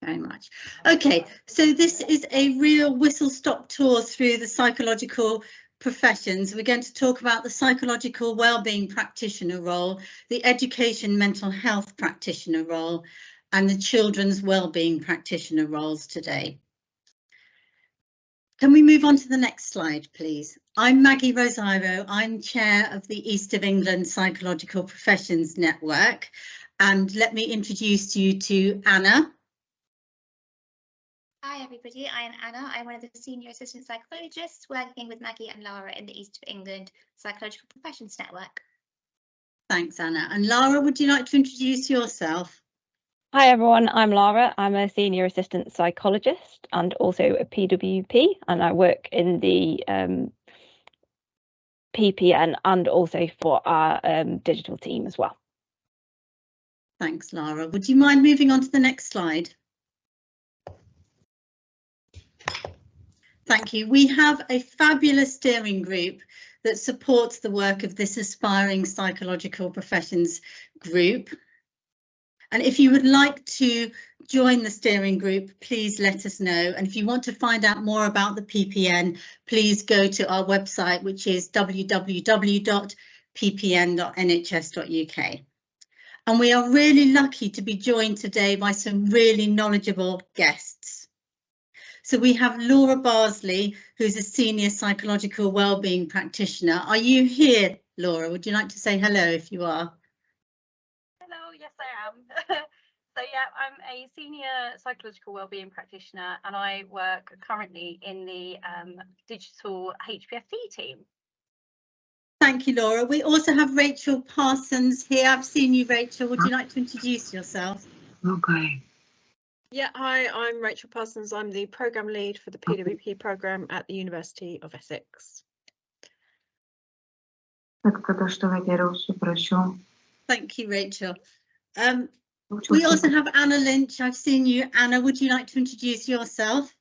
very much. Okay, so this is a real whistle-stop tour through the psychological professions. We're going to talk about the psychological wellbeing practitioner role, the education mental health practitioner role, and the children's wellbeing practitioner roles today. Can we move on to the next slide, please? I'm Maggie Rosario. I'm chair of the East of England Psychological Professions Network. And let me introduce you to Anna. Hi everybody, I am Anna. I'm one of the senior assistant psychologists working with Maggie and Lara in the East of England Psychological Professions Network. Thanks, Anna. And Lara, would you like to introduce yourself? Hi everyone, I'm Lara. I'm a senior assistant psychologist and also a PWP, and I work in the PPN and also for our digital team as well. Thanks, Lara. Would you mind moving on to the next slide? Thank you. We have a fabulous steering group that supports the work of this aspiring psychological professions group. And if you would like to join the steering group, please let us know. And if you want to find out more about the PPN, please go to our website, which is www.ppn.nhs.uk. And we are really lucky to be joined today by some really knowledgeable guests. So we have Laura Barsley, who's a senior psychological wellbeing practitioner. Are you here, Laura? Would you like to say hello if you are? Hello, yes I am. So yeah, I'm a senior psychological wellbeing practitioner and I work currently in the digital HPFT team. Thank you, Laura. We also have Rachel Parsons here. I've seen you, Rachel. Would you like to introduce yourself? Okay. Yeah, hi, I'm Rachel Parsons. I'm the programme lead for the PWP programme at the University of Essex. Thank you, Rachel. We also have Anna Lynch. I've seen you. Anna, would you like to introduce yourself?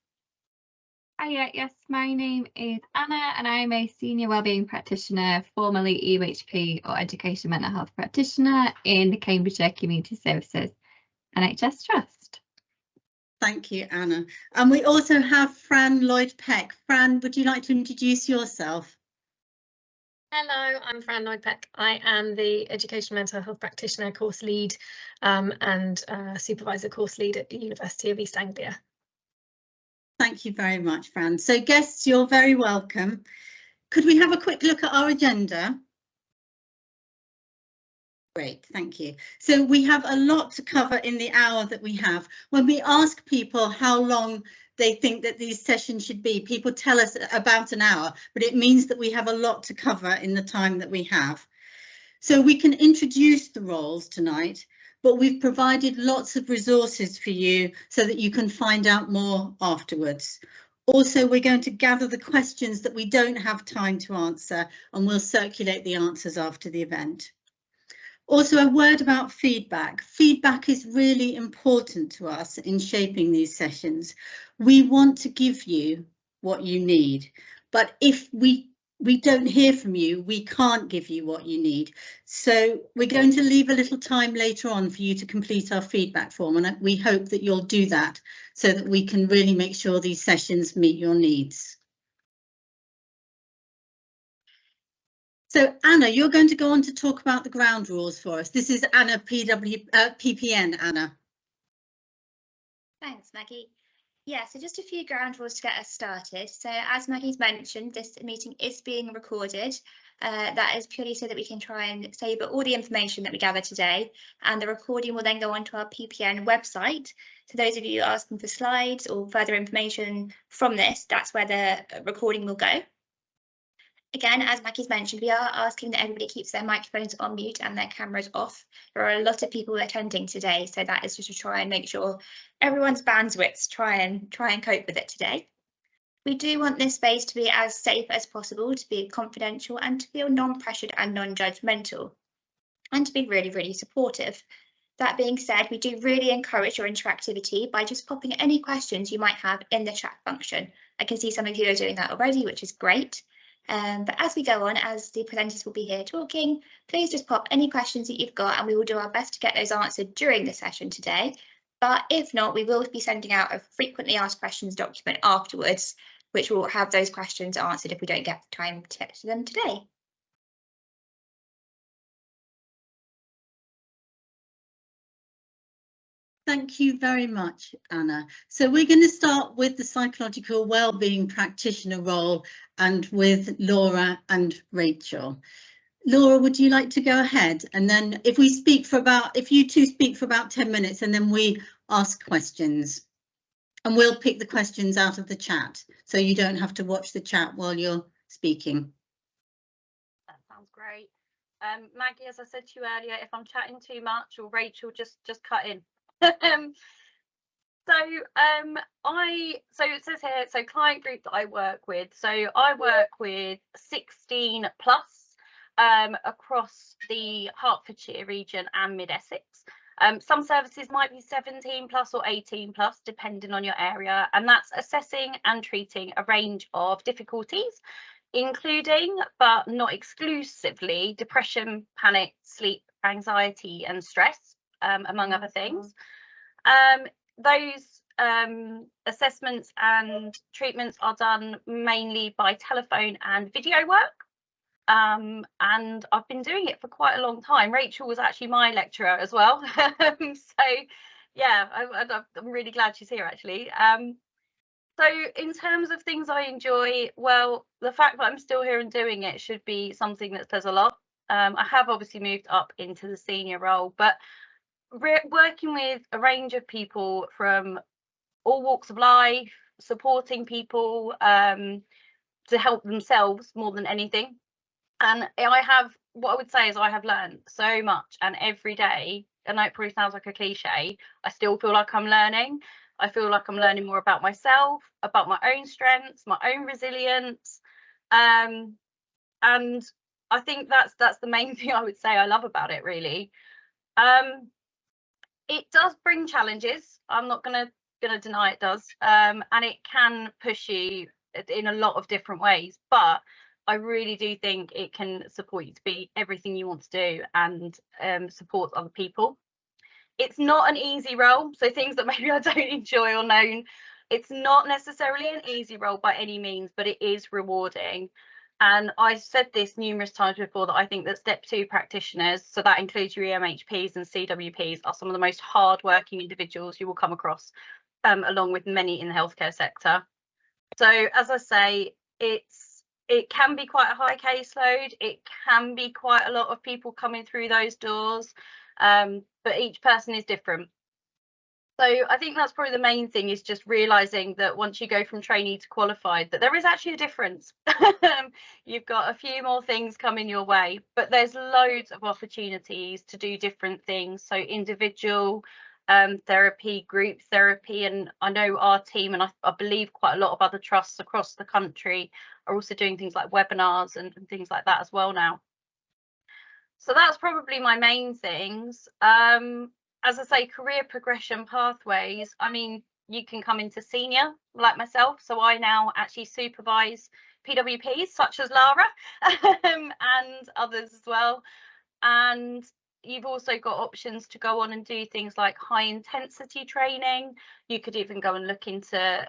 Hiya, yes, my name is Anna and I'm a senior wellbeing practitioner, formerly EMHP or education mental health practitioner in the Cambridgeshire Community Services NHS Trust. Thank you, Anna. And we also have Fran Lloyd-Peck. Fran, would you like to introduce yourself? Hello, I'm Fran Lloyd-Peck. I am the Education Mental Health Practitioner course lead and supervisor course lead at the University of East Anglia. Thank you very much, Fran. So guests, you're very welcome. Could we have a quick look at our agenda? Great, thank you. So we have a lot to cover in the hour that we have. When we ask people how long they think that these sessions should be, people tell us about an hour, but it means that we have a lot to cover in the time that we have. So we can introduce the roles tonight, but we've provided lots of resources for you so that you can find out more afterwards. Also, we're going to gather the questions that we don't have time to answer, and we'll circulate the answers after the event. Also, a word about feedback. Feedback is really important to us in shaping these sessions. We want to give you what you need, but if we don't hear from you, we can't give you what you need. So we're going to leave a little time later on for you to complete our feedback form, and we hope that you'll do that so that we can really make sure these sessions meet your needs. So Anna, you're going to go on to talk about the ground rules for us. This is Anna PPN, Anna. Thanks, Maggie. Yeah, so just a few ground rules to get us started. So as Maggie's mentioned, this meeting is being recorded. That is purely so that we can try and save all the information that we gather today, and the recording will then go onto our PPN website. So those of you asking for slides or further information from this, that's where the recording will go. Again, as Maggie's mentioned, we are asking that everybody keeps their microphones on mute and their cameras off. There are a lot of people attending today, so that is just to try and make sure everyone's bandwidths try and cope with it today. We do want this space to be as safe as possible, to be confidential and to feel non-pressured and non-judgmental, and to be really, really supportive. That being said, we do really encourage your interactivity by just popping any questions you might have in the chat function. I can see some of you are doing that already, which is great. But as we go on, as the presenters will be here talking, please just pop any questions that you've got and we will do our best to get those answered during the session today. But if not, we will be sending out a frequently asked questions document afterwards, which will have those questions answered if we don't get time to get to them today. Thank you very much, Anna. So we're going to start with the psychological wellbeing practitioner role and with Laura and Rachel. Laura, would you like to go ahead? And then if you two speak for about 10 minutes and then we ask questions. And we'll pick the questions out of the chat, so you don't have to watch the chat while you're speaking. That sounds great. Maggie, as I said to you earlier, if I'm chatting too much, or Rachel, just cut in. So it says here, so client group that I work with. So I work with 16 plus across the Hertfordshire region and Mid Essex. Some services might be 17 plus or 18 plus, depending on your area, and that's assessing and treating a range of difficulties, including but not exclusively depression, panic, sleep, anxiety and stress, among other things. Those assessments and treatments are done mainly by telephone and video work. And I've been doing it for quite a long time. Rachel was actually my lecturer as well. So yeah, I'm really glad she's here actually. So in terms of things I enjoy, well, the fact that I'm still here and doing it should be something that says a lot. I have obviously moved up into the senior role, but working with a range of people from all walks of life, supporting people to help themselves more than anything. And what I would say is I have learned so much, and every day, I know it probably sounds like a cliche, I still feel like I'm learning. I feel like I'm learning more about myself, about my own strengths, my own resilience. And I think that's the main thing I would say I love about it, really. It does bring challenges. I'm not gonna deny it does, and it can push you in a lot of different ways, but I really do think it can support you to be everything you want to do and support other people. It's not an easy role, so things that maybe I don't enjoy or know, it's not necessarily an easy role by any means, but it is rewarding. And I said this numerous times before that I think that step 2 practitioners, so that includes your EMHPs and CWPs, are some of the most hardworking individuals you will come across, along with many in the healthcare sector. So as I say, it can be quite a high caseload. It can be quite a lot of people coming through those doors, but each person is different. So I think that's probably the main thing, is just realizing that once you go from trainee to qualified, that there is actually a difference. You've got a few more things coming your way, but there's loads of opportunities to do different things. So individual therapy, group therapy, and I know our team, and I believe quite a lot of other trusts across the country are also doing things like webinars and things like that as well now. So that's probably my main things. As I say, career progression pathways, I mean, you can come into senior like myself, so I now actually supervise PWPs such as Lara and others as well. And you've also got options to go on and do things like high intensity training. You could even go and look into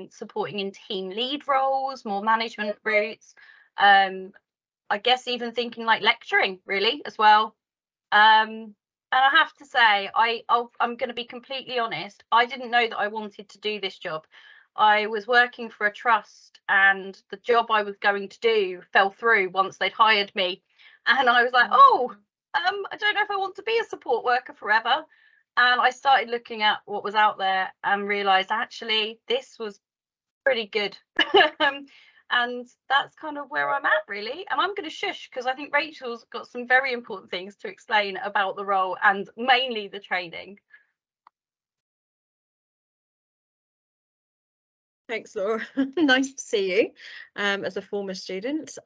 supporting in team lead roles, more management routes. I guess even thinking like lecturing really as well. And I have to say, I'm going to be completely honest, I didn't know that I wanted to do this job. I was working for a trust and the job I was going to do fell through once they'd hired me. And I was like, oh, I don't know if I want to be a support worker forever. And I started looking at what was out there and realised actually this was pretty good. And that's kind of where I'm at really. And I'm going to shush because I think Rachel's got some very important things to explain about the role and mainly the training. Thanks, Laura. Nice to see you as a former student.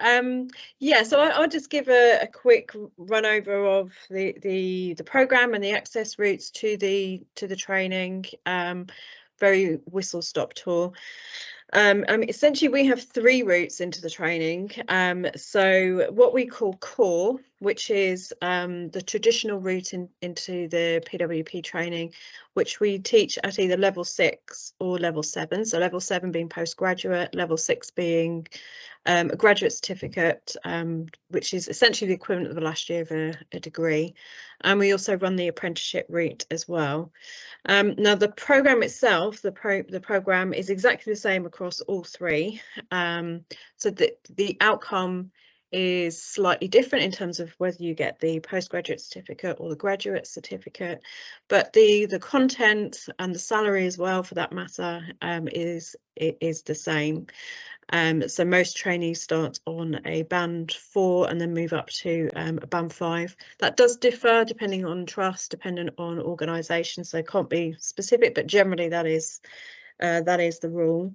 Yeah, so I'll just give a quick run over of the programme and the access routes to the training. Very whistle-stop tour. I mean, essentially, we have 3 routes into the training. So what we call core, which is the traditional route into the PWP training, which we teach at either level 6 or level 7. So level 7 being postgraduate, level 6 being a graduate certificate, which is essentially the equivalent of the last year of a degree. And we also run the apprenticeship route as well. Now the program itself, the program is exactly the same across all 3. So the outcome is slightly different in terms of whether you get the postgraduate certificate or the graduate certificate, but the content and the salary as well, for that matter, is the same. So most trainees start on a band 4 and then move up to a band 5. That does differ depending on trust, depending on organisation, so can't be specific, but generally that is the rule.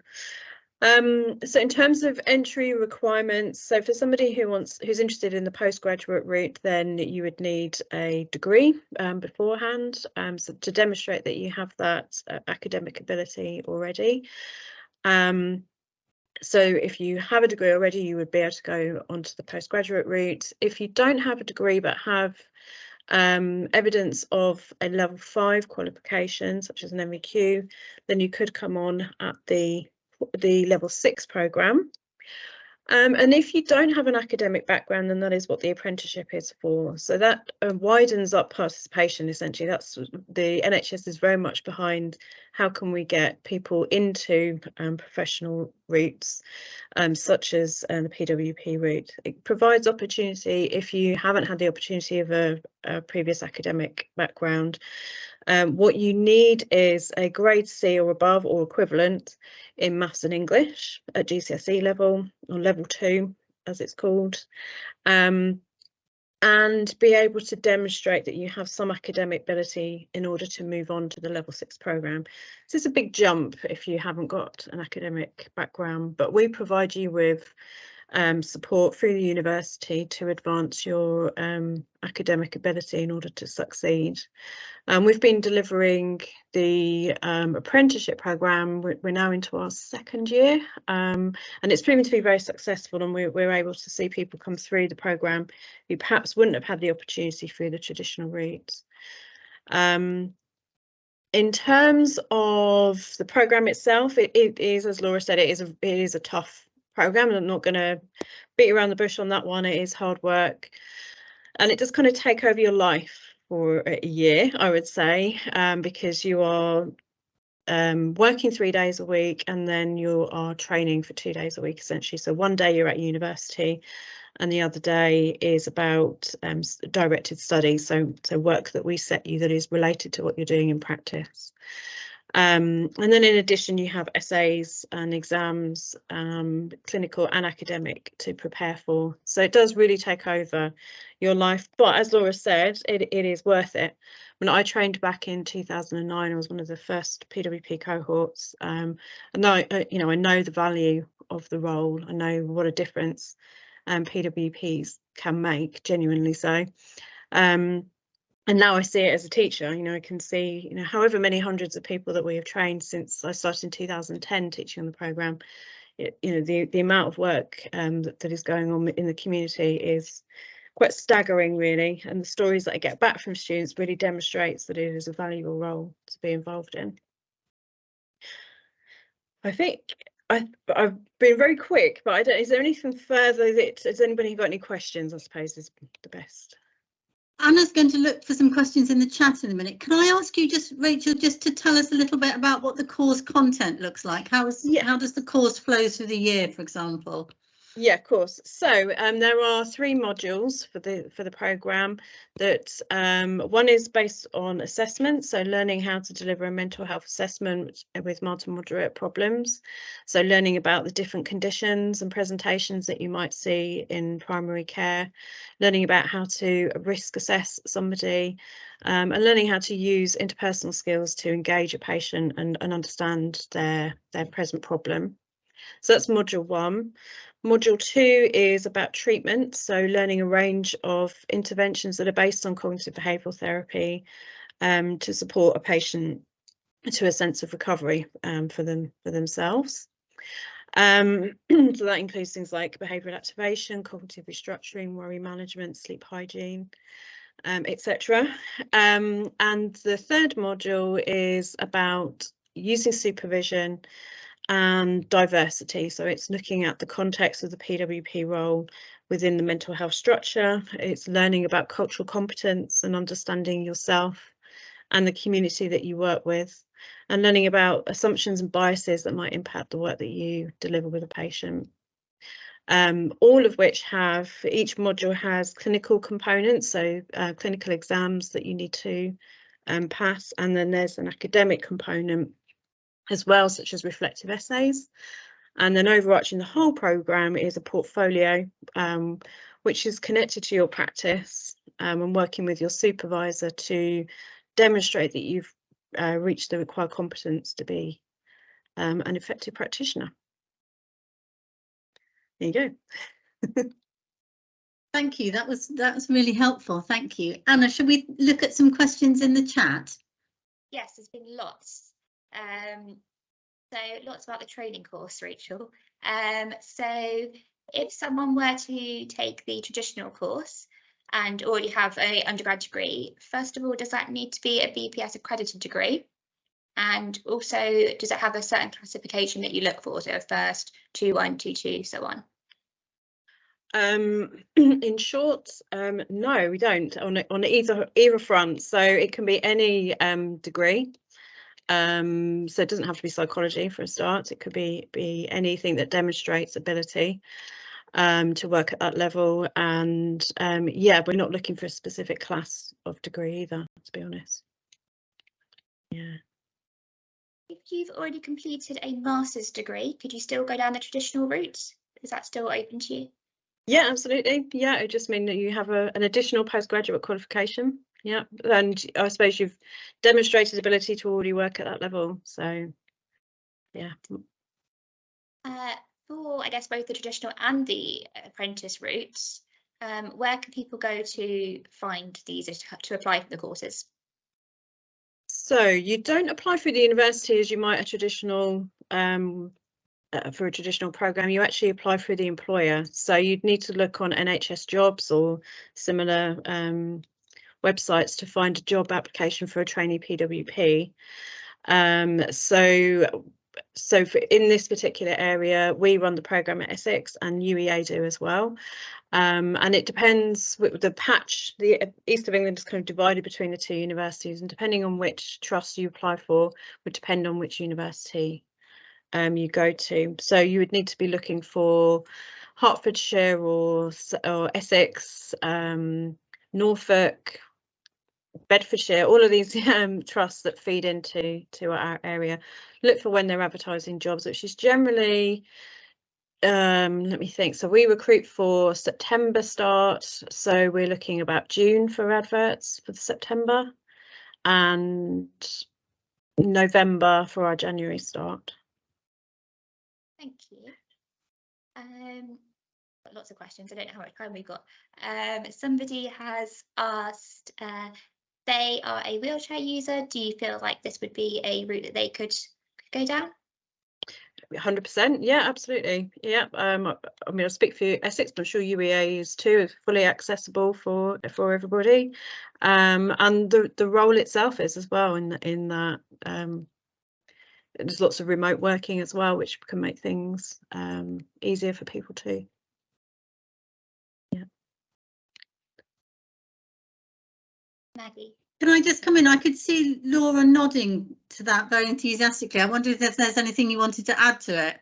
So in terms of entry requirements, so for somebody who's interested in the postgraduate route, then you would need a degree beforehand, so to demonstrate that you have that academic ability already. So if you have a degree already, you would be able to go onto the postgraduate route. If you don't have a degree but have evidence of a level 5 qualification, such as an MVQ, then you could come on at the level 6 programme. And if you don't have an academic background, then that is what the apprenticeship is for. So that widens up participation, essentially. That's the NHS is very much behind how can we get people into professional routes, such as the PWP route. It provides opportunity if you haven't had the opportunity of a previous academic background. What you need is a grade C or above or equivalent in maths and English at GCSE level, or level 2 as it's called, and be able to demonstrate that you have some academic ability in order to move on to the level 6 programme. So it's a big jump if you haven't got an academic background, but we provide you with support through the university to advance your academic ability in order to succeed. We've been delivering the apprenticeship programme. We're now into our 2nd year, and it's proven to be very successful, and we're able to see people come through the programme who perhaps wouldn't have had the opportunity through the traditional routes. In terms of the programme itself, it is, as Laura said, it is a tough programme. I'm not going to beat around the bush on that one. It is hard work, and it does kind of take over your life for a year, I would say, because you are working 3 days a week, and then you are training for 2 days a week, essentially. So one day you're at university, and the other day is about directed study, so work that we set you that is related to what you're doing in practice. And then in addition, you have essays and exams, clinical and academic, to prepare for. So it does really take over your life. But as Laura said, it is worth it. When I trained back in 2009, I was one of the first PWP cohorts. And I know the value of the role. I know what a difference PWPs can make, genuinely so. And now I see it as a teacher. I can see, however many hundreds of people that we have trained since I started in 2010 teaching on the programme, the amount of work that is going on in the community is quite staggering, really. And the stories that I get back from students really demonstrates that it is a valuable role to be involved in. I think I've been very quick, but is there anything further has anybody got any questions? I suppose is the best. Anna's going to look for some questions in the chat in a minute. Can I ask you, Rachel, just to tell us a little bit about what the course content looks like? How does the course flow through the year, for example? Yeah, of course. So there are 3 modules for the programme. That one is based on assessment, so learning how to deliver a mental health assessment with mild to moderate problems. So learning about the different conditions and presentations that you might see in primary care, learning about how to risk assess somebody, and learning how to use interpersonal skills to engage a patient and understand their present problem. So that's module 1. Module 2 is about treatment, so learning a range of interventions that are based on cognitive behavioural therapy to support a patient to a sense of recovery for themselves. So that includes things like behavioural activation, cognitive restructuring, worry management, sleep hygiene, etc. And the third module is about using supervision and diversity. So it's looking at the context of the PWP role within the mental health structure. It's learning about cultural competence and understanding yourself and the community that you work with, and learning about assumptions and biases that might impact the work that you deliver with a patient. All of which each module has clinical components, so clinical exams that you need to pass, and then there's an academic component as well, such as reflective essays. And then overarching the whole programme is a portfolio, which is connected to your practice, and working with your supervisor to demonstrate that you've reached the required competence to be an effective practitioner. There you go. Thank you. That was really helpful. Thank you. Anna, should we look at some questions in the chat? Yes, there's been lots. So lots about the training course, Rachel. So if someone were to take the traditional course and already have an undergrad degree, first of all, does that need to be a BPS accredited degree? And also, does it have a certain classification that you look for, so first, 2-1, 2-2, so on? In short, no, we don't on either front. So it can be any degree. So it doesn't have to be psychology for a start. It could be anything that demonstrates ability to work at that level. And yeah, we're not looking for a specific class of degree either, to be honest. Yeah. If you've already completed a master's degree, could you still go down the traditional route? Is that still open to you? Yeah, absolutely. Yeah, it just means that you have an additional postgraduate qualification. Yeah, and I suppose you've demonstrated ability to already work at that level. So, yeah. For, I guess, both the traditional and the apprentice routes, where can people go to find these to apply for the courses? So you don't apply through the university as you might a traditional for a traditional program. You actually apply through the employer. So you'd need to look on NHS Jobs or similar websites to find a job application for a trainee PWP. So in this particular area, we run the programme at Essex and UEA do as well. And it depends with the patch, the East of England is kind of divided between the two universities, and depending on which trust you apply for would depend on which university you go to. So you would need to be looking for Hertfordshire or Essex, Norfolk, Bedfordshire, all of these trusts that feed into our area. Look for when they're advertising jobs, which is generally, let me think. So we recruit for September start. So we're looking about June for adverts for September, and November for our January start. Thank you. Got lots of questions. I don't know how much time we've got. Somebody has asked, they are a wheelchair user. Do you feel like this would be a route that they could go down? 100%, yeah, absolutely. Yeah, I mean, I'll speak for Essex, but I'm sure UEA is too, fully accessible for everybody. And the role itself is as well in that there's lots of remote working as well, which can make things easier for people too. Yeah. Maggie. Can I just come in? I could see Laura nodding to that very enthusiastically. I wonder if there's anything you wanted to add to it.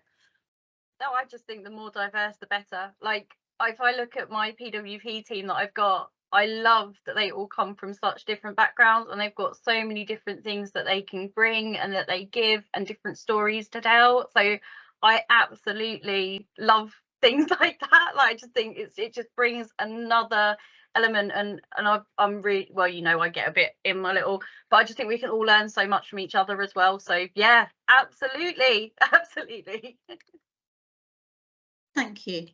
No, I just think the more diverse, the better. Like, if I look at my PWP team that I've got, I love that they all come from such different backgrounds, and they've got so many different things that they can bring and that they give, and different stories to tell. So I absolutely love things like that. Like, I just think it just brings another element, and I'm really, well, you know, I get a bit in my little, but I just think we can all learn so much from each other as well. So yeah, absolutely. Thank you.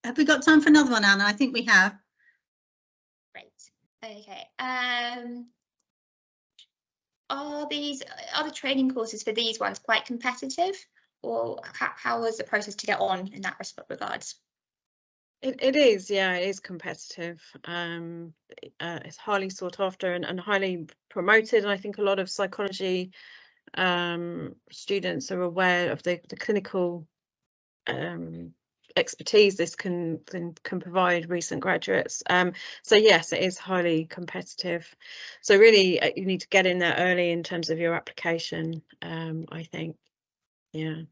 Have we got time for another one, Anna? I think we have. Great. Okay. Are the training courses for these ones quite competitive, or how was the process to get on in that regards? It is, yeah, it is competitive. It's highly sought after and highly promoted. And I think a lot of psychology students are aware of the clinical expertise this can provide recent graduates. So yes, it is highly competitive. So really, you need to get in there early in terms of your application. I think, yeah.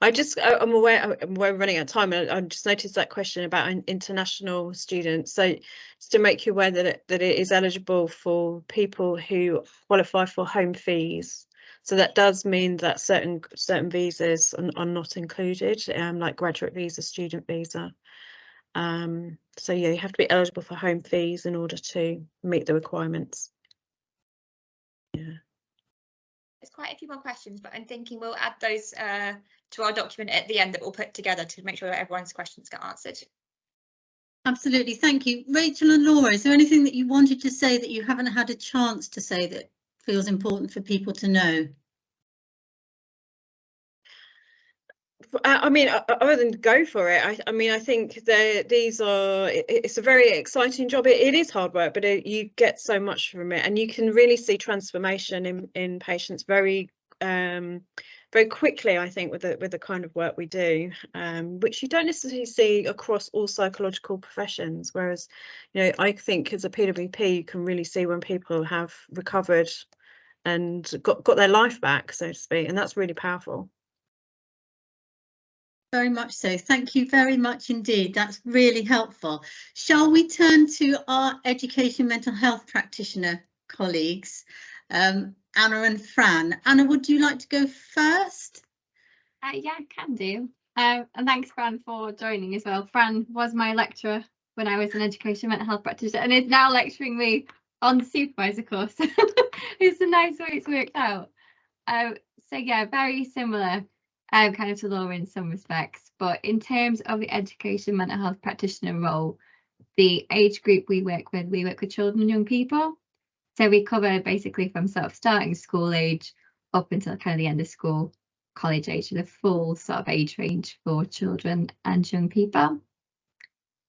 I'm aware we're running out of time, and I just noticed that question about international students. So just to make you aware that it is eligible for people who qualify for home fees. So that does mean that certain visas are not included, like graduate visa, student visa. So yeah, you have to be eligible for home fees in order to meet the requirements. Yeah. There's quite a few more questions, but I'm thinking we'll add those to our document at the end that we'll put together to make sure that everyone's questions get answered. Absolutely, thank you. Rachel and Laura, is there anything that you wanted to say that you haven't had a chance to say that feels important for people to know? I mean, other than go for it, I mean, I think it's a very exciting job. It is hard work, but you get so much from it, and you can really see transformation in patients very quickly, I think, with the kind of work we do, which you don't necessarily see across all psychological professions. Whereas, you know, I think as a PWP, you can really see when people have recovered and got their life back, so to speak, and that's really powerful. Very much so. Thank you very much indeed. That's really helpful. Shall we turn to our education mental health practitioner colleagues, Anna and Fran? Anna, would you like to go first? Yeah, I can do. And thanks, Fran, for joining as well. Fran was my lecturer when I was an education mental health practitioner and is now lecturing me on the supervisor course. It's a nice way it's worked out. So yeah, very similar kind of to Laura in some respects, but in terms of the education mental health practitioner role, the age group we work with children and young people. So we cover basically from sort of starting school age up until kind of the end of school, college age, the full sort of age range for children and young people.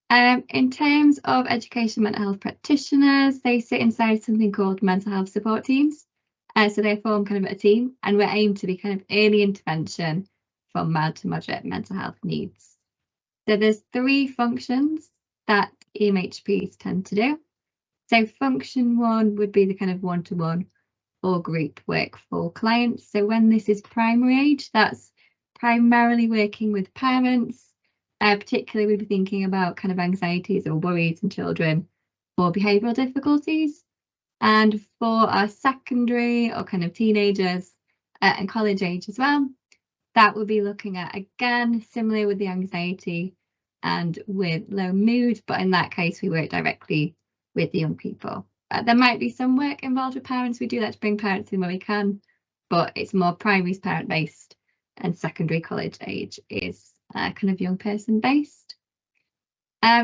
In terms of education mental health practitioners, they sit inside something called mental health support teams. So they form kind of a team, and we're aimed to be kind of early intervention for mild to moderate mental health needs. So there's 3 functions that EMHPs tend to do. So function 1 would be the kind of one-to-one or group work for clients. So when this is primary age, that's primarily working with parents. Particularly we'd be thinking about kind of anxieties or worries in children or behavioural difficulties. And for our secondary or kind of teenagers and college age as well, that would be looking at, again, similar with the anxiety and with low mood, but in that case, we work directly with the young people. There might be some work involved with parents. We do that to bring parents in where we can, but it's more primary parent based, and secondary college age is kind of young person based.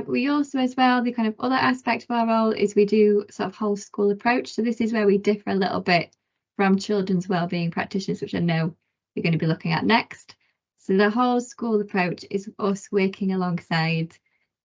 We also, as well, the kind of other aspect of our role is we do sort of whole school approach. So this is where we differ a little bit from children's wellbeing practitioners, which I know we're going to be looking at next. So the whole school approach is us working alongside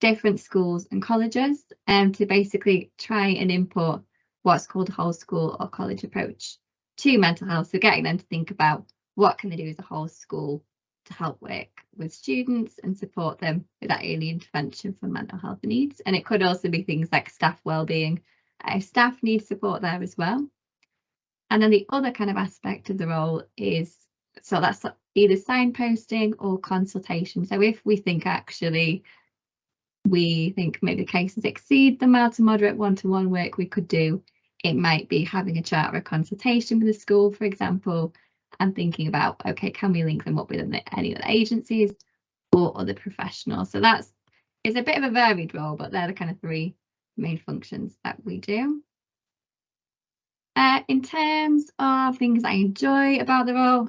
different schools and colleges to basically try and import what's called a whole school or college approach to mental health. So getting them to think about what can they do as a whole school to help work with students and support them with that early intervention for mental health needs. And it could also be things like staff wellbeing. Staff need support there as well. And then the other kind of aspect of the role is, so that's either signposting or consultation. So if we think actually we think maybe the cases exceed the mild to moderate one-to-one work we could do, it might be having a chat or a consultation with the school, for example, and thinking about, okay, can we link them up with any other agencies or other professionals? So it's a bit of a varied role, but they're the kind of 3 main functions that we do. In terms of things I enjoy about the role,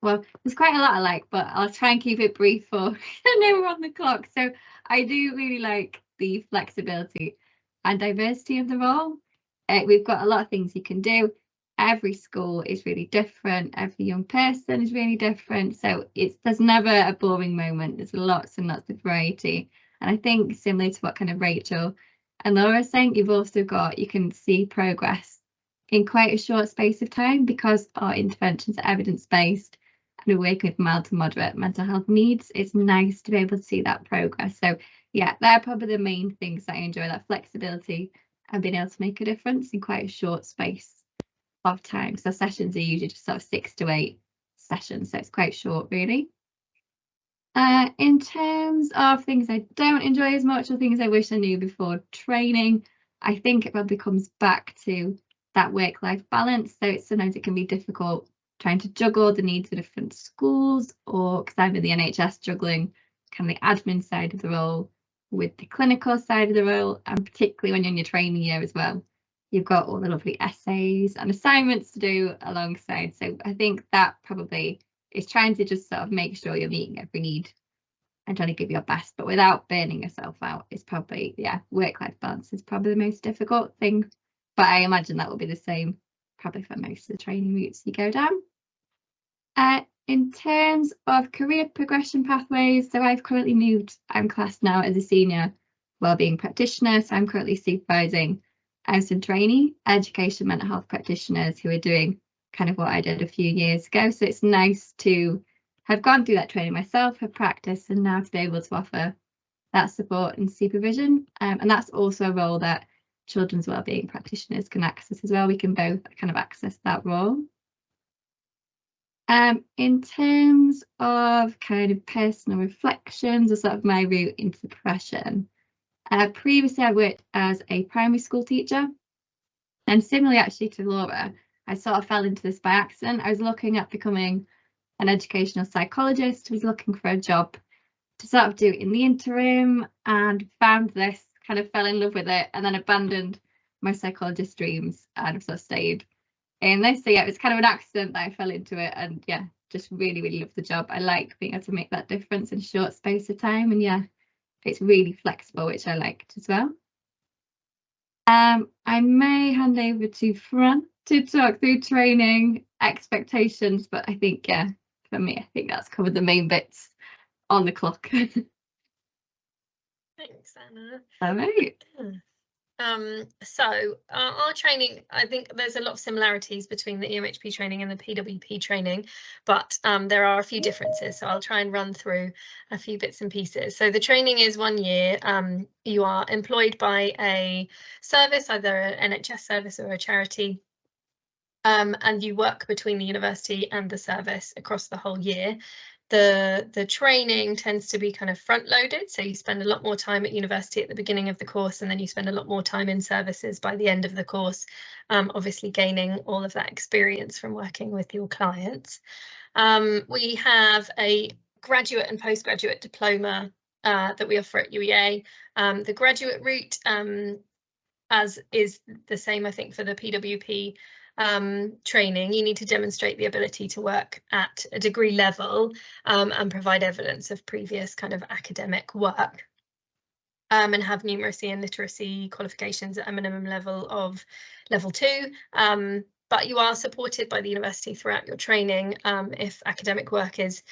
well, there's quite a lot I like, but I'll try and keep it brief for I know we're on the clock. So I do really like the flexibility and diversity of the role. We've got a lot of things you can do. every school is really different, every young person is really different, so there's never a boring moment. There's lots and lots of variety, and I think similar to what kind of Rachel and Laura are saying, you can see progress in quite a short space of time because our interventions are evidence-based and we're working with mild to moderate mental health needs. It's nice to be able to see that progress. So yeah, they're probably the main things that I enjoy, that flexibility and being able to make a difference in quite a short space of time. So sessions are usually just sort of 6 to 8 sessions, so it's quite short really. In terms of things I don't enjoy as much or things I wish I knew before training, I think it probably comes back to that work-life balance. So sometimes it can be difficult trying to juggle the needs of different schools, or because I'm in the NHS, juggling kind of the admin side of the role with the clinical side of the role, and particularly when you're in your training year as well. You've got all the lovely essays and assignments to do alongside. So I think that probably is trying to just sort of make sure you're meeting every need and trying to give your best, but without burning yourself out. Is probably, yeah, work-life balance is probably the most difficult thing. But I imagine that will be the same probably for most of the training routes you go down. In terms of career progression pathways, so I've currently moved, I'm classed now as a senior wellbeing practitioner, so I'm currently supervising some trainee education mental health practitioners who are doing kind of what I did a few years ago. So it's nice to have gone through that training myself, have practiced, and now to be able to offer that support and supervision. And that's also a role that children's wellbeing practitioners can access as well. We can both kind of access that role. In terms of kind of personal reflections or sort of my route into the profession, previously I worked as a primary school teacher, and similarly actually to Laura, I sort of fell into this by accident. I was looking at becoming an educational psychologist, was looking for a job to sort of do in the interim, and found this, kind of fell in love with it, and then abandoned my psychologist dreams and I've sort of stayed in this. So yeah, it was kind of an accident that I fell into it, and yeah, just really, really love the job. I like being able to make that difference in a short space of time, and yeah, it's really flexible, which I liked as well. I may hand over to Fran to talk through training expectations, but I think, yeah, for me, I think that's covered the main bits on the clock. Thanks, Anna. All right. So our training, I think there's a lot of similarities between the EMHP training and the PWP training, but there are a few differences. So I'll try and run through a few bits and pieces. So the training is 1 year. You are employed by a service, either an NHS service or a charity, and you work between the university and the service across the whole year. The training tends to be kind of front loaded, so you spend a lot more time at university at the beginning of the course, and then you spend a lot more time in services by the end of the course, obviously gaining all of that experience from working with your clients. We have a graduate and postgraduate diploma that we offer at UEA. The graduate route, as is the same, I think, for the PWP training, you need to demonstrate the ability to work at a degree level and provide evidence of previous kind of academic work, and have numeracy and literacy qualifications at a minimum level of level 2. But you are supported by the university throughout your training if academic work is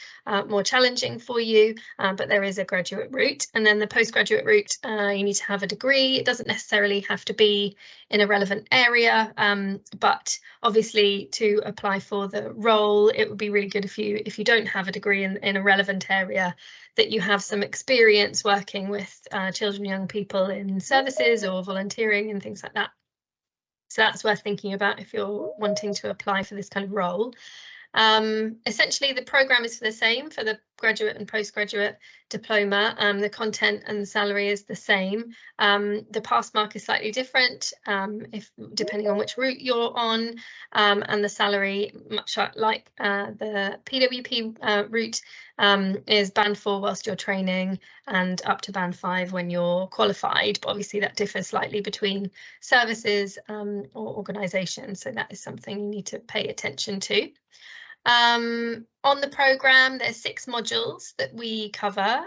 more challenging for you, but there is a graduate route. And then the postgraduate route, you need to have a degree. It doesn't necessarily have to be in a relevant area, but obviously to apply for the role, it would be really good if you don't have a degree in a relevant area, that you have some experience working with children, young people in services or volunteering and things like that. So that's worth thinking about if you're wanting to apply for this kind of role. Essentially, the programme is the same for the graduate and postgraduate diploma. The content and the salary is the same. The pass mark is slightly different depending on which route you're on, and the salary, much like the PWP route, is band 4 whilst you're training and up to band 5 when you're qualified. But obviously that differs slightly between services or organisations, so that is something you need to pay attention to. On the programme, there's 6 modules that we cover.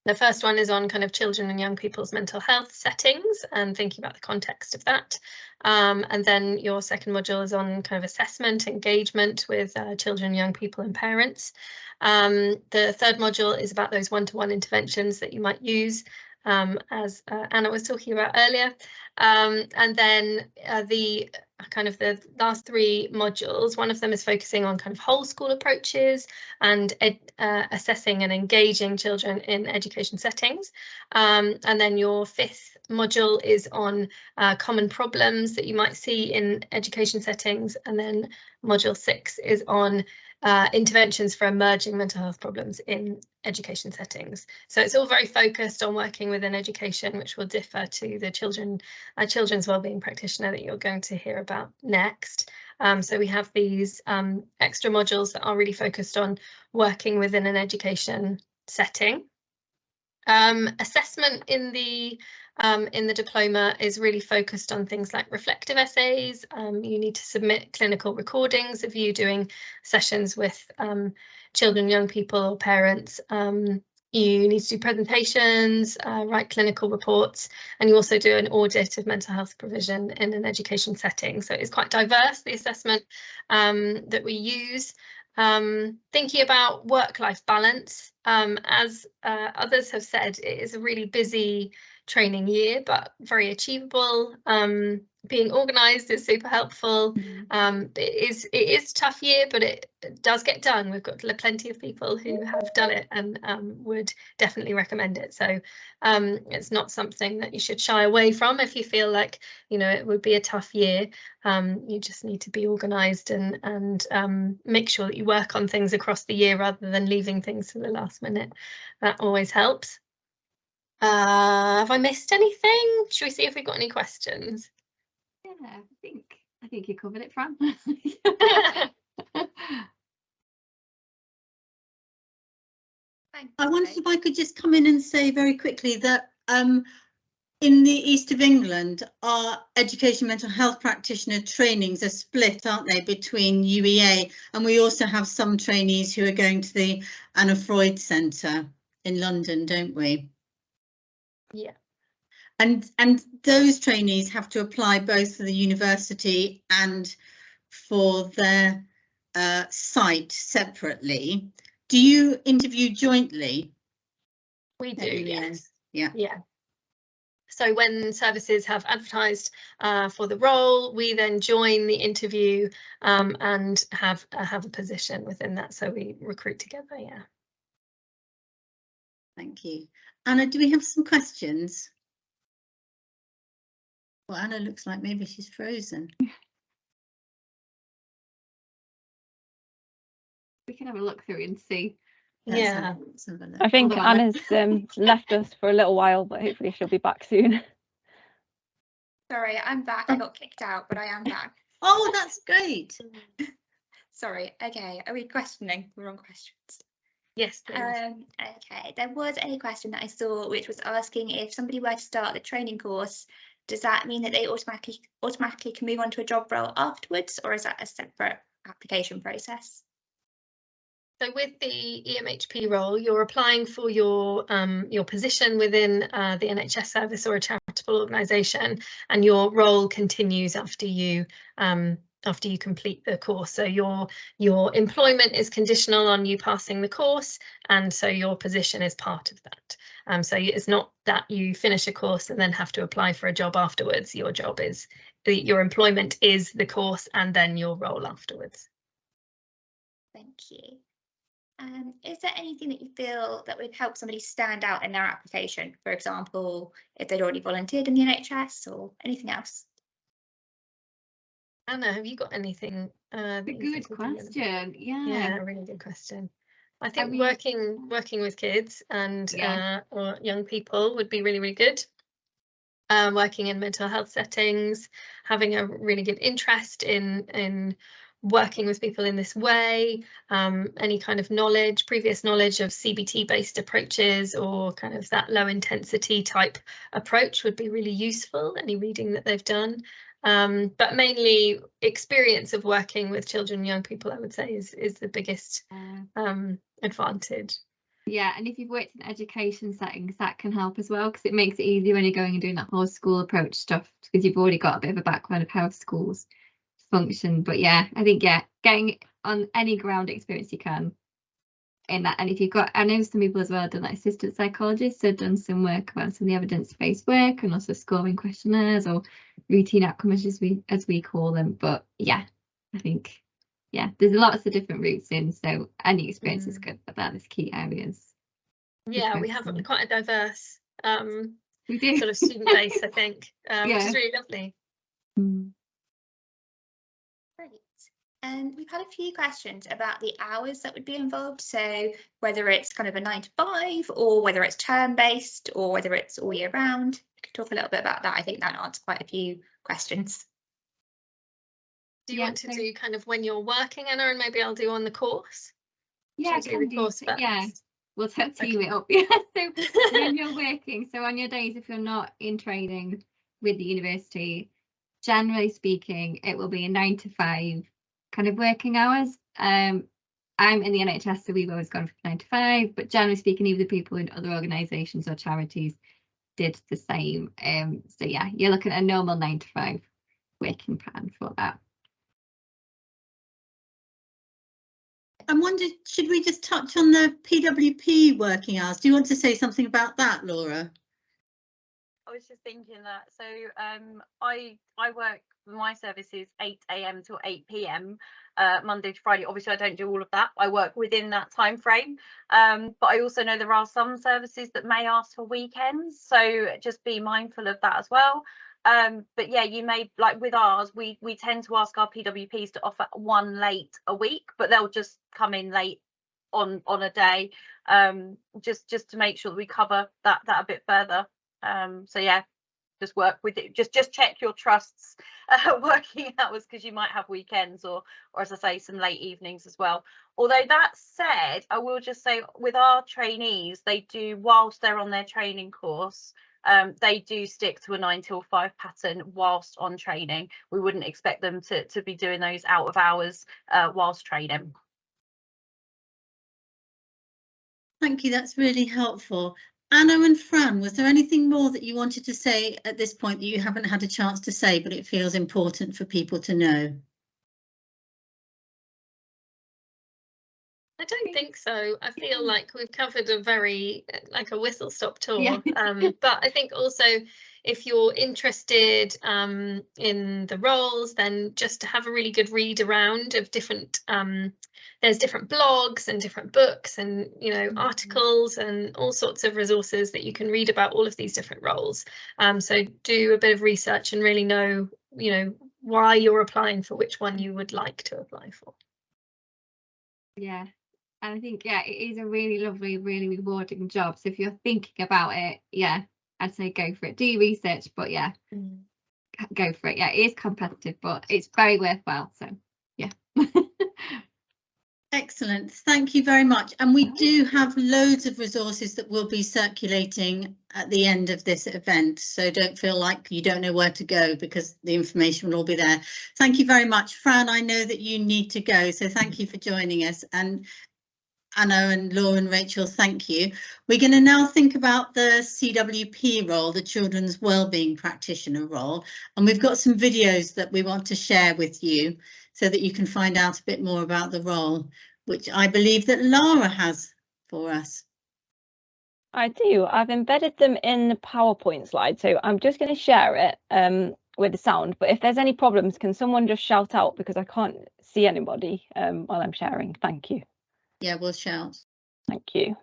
The first one is on kind of children and young people's mental health settings and thinking about the context of that. And then your second module is on kind of assessment, engagement with children, young people and parents. The third module is about those one-to-one interventions that you might use, as Anna was talking about earlier. And then the last three modules, one of them is focusing on kind of whole school approaches and assessing and engaging children in education settings. And then your fifth module is on common problems that you might see in education settings. And then module 6 is on interventions for emerging mental health problems in education settings. So it's all very focused on working within education, which will differ to the children's wellbeing practitioner that you're going to hear about next. So we have these extra modules that are really focused on working within an education setting. Assessment in the diploma is really focused on things like reflective essays. You need to submit clinical recordings of you doing sessions with children, young people or parents. You need to do presentations, write clinical reports, and you also do an audit of mental health provision in an education setting. So it's quite diverse, the assessment that we use. Thinking about work-life balance, as others have said, it is a really busy training year, but very achievable. Being organised is super helpful. It is a tough year, but it does get done. We've got plenty of people who have done it and would definitely recommend it. So it's not something that you should shy away from if you feel like, you know, it would be a tough year. You just need to be organised and make sure that you work on things across the year rather than leaving things to the last minute. That always helps. Have I missed anything? Should we see if we've got any questions? Yeah, I think you covered it, Fran. I wondered if I could just come in and say very quickly that in the east of England, our education mental health practitioner trainings are split, aren't they, between UEA, and we also have some trainees who are going to the Anna Freud Centre in London, don't we? Yeah. And those trainees have to apply both for the university and for their site separately. Do you interview jointly? We do, yes. Yeah. Yeah. So when services have advertised for the role, we then join the interview and have a position within that. So we recruit together, yeah. Thank you. Anna, do we have some questions? Well, Anna looks like maybe she's frozen. We can have a look through and see. Yeah. I think Anna's left us for a little while, but hopefully she'll be back soon. Sorry, I'm back. I got kicked out, but I am back. Oh, that's great. Sorry. Okay, are we questioning the wrong questions? Yes, please. Okay, there was a question that I saw which was asking if somebody were to start the training course, does that mean that they automatically can move on to a job role afterwards, or is that a separate application process? So with the EMHP role, you're applying for your position within the NHS service or a charitable organisation, and your role continues after you complete the course. So your employment is conditional on you passing the course, and so your position is part of that. So it's not that you finish a course and then have to apply for a job afterwards. Your job is, your employment is the course and then your role afterwards. Thank you. Is there anything that you feel that would help somebody stand out in their application? For example, if they'd already volunteered in the NHS or anything else? Anna, have you got anything? A good question. Yeah, a really good question. I think working with kids and or young people would be really, really good. Working in mental health settings, having a really good interest in working with people in this way, any kind of knowledge, previous knowledge of CBT-based approaches or kind of that low intensity type approach would be really useful, any reading that they've done. But mainly experience of working with children and young people, I would say, is the biggest advantage. Yeah, and if you've worked in education settings, that can help as well, because it makes it easier when you're going and doing that whole school approach stuff, because you've already got a bit of a background of how schools function. But yeah, I think, yeah, getting on any ground experience you can in that. And if you've got, I know some people as well have done like assistant psychologists, so done some work around some of the evidence-based work and also scoring questionnaires or routine outcomes as we call them. But yeah, I think, yeah, there's lots of different routes in, so any experience is good, but that is key areas. Yeah, we have quite a diverse We do. sort of student base, I think, which Yeah. is really lovely. Great. And we've had a few questions about the hours that would be involved. So whether it's kind of a 9 to 5 or whether it's term based or whether it's all year round. We could talk a little bit about that. I think that answers quite a few questions. Do you want to do kind of when you're working, Anna, and maybe I'll do on the course? Yeah, do the course first? Yeah, we'll team it up. Yeah, so when you're working, so on your days, if you're not in training with the university, generally speaking, it will be a 9 to 5 kind of working hours. I'm in the NHS, so we've always gone from 9 to 5, but generally speaking, even the people in other organisations or charities did the same. So yeah, you're looking at a normal 9 to 5 working pattern for that. I wondered, should we just touch on the PWP working hours? Do you want to say something about that, Laura? I was just thinking that. So I work, my service is 8 AM till 8 PM, Monday to Friday. Obviously, I don't do all of that. I work within that time frame. But I also know there are some services that may ask for weekends. So just be mindful of that as well. But yeah, you may, like with ours, we tend to ask our PWPs to offer one late a week, but they'll just come in late on a day, just to make sure that we cover that a bit further. So yeah, just work with it, just check your trusts working hours, because you might have weekends or as I say, some late evenings as well. Although that said, I will just say with our trainees, they do, whilst they're on their training course, they do stick to a 9 till 5 pattern whilst on training. We wouldn't expect them to be doing those out of hours whilst training. Thank you, that's really helpful. Anna and Fran, was there anything more that you wanted to say at this point that you haven't had a chance to say, but it feels important for people to know? I don't think so. I feel like we've covered a very, like a whistle-stop tour. Yeah. But I think also if you're interested in the roles, then just to have a really good read around of different, there's different blogs and different books and, you know, articles and all sorts of resources that you can read about all of these different roles. So do a bit of research and really know, you know, why you're applying for which one you would like to apply for. Yeah. And I think, yeah, it is a really lovely, really rewarding job. So if you're thinking about it, yeah, I'd say go for it. Do your research, but yeah, go for it. Yeah, it is competitive, but it's very worthwhile. So yeah. Excellent, thank you very much. And we do have loads of resources that will be circulating at the end of this event, so don't feel like you don't know where to go, because the information will all be there. Thank you very much. Fran, I know that you need to go, so thank you for joining us. And Anna and Laura and Rachel, thank you. We're going to now think about the CWP role, the Children's Wellbeing Practitioner role, and we've got some videos that we want to share with you so that you can find out a bit more about the role, which I believe that Lara has for us. I do. I've embedded them in the PowerPoint slide, so I'm just going to share it with the sound, but if there's any problems, can someone just shout out, because I can't see anybody while I'm sharing. Thank you. Yeah, we'll shout. Thank you.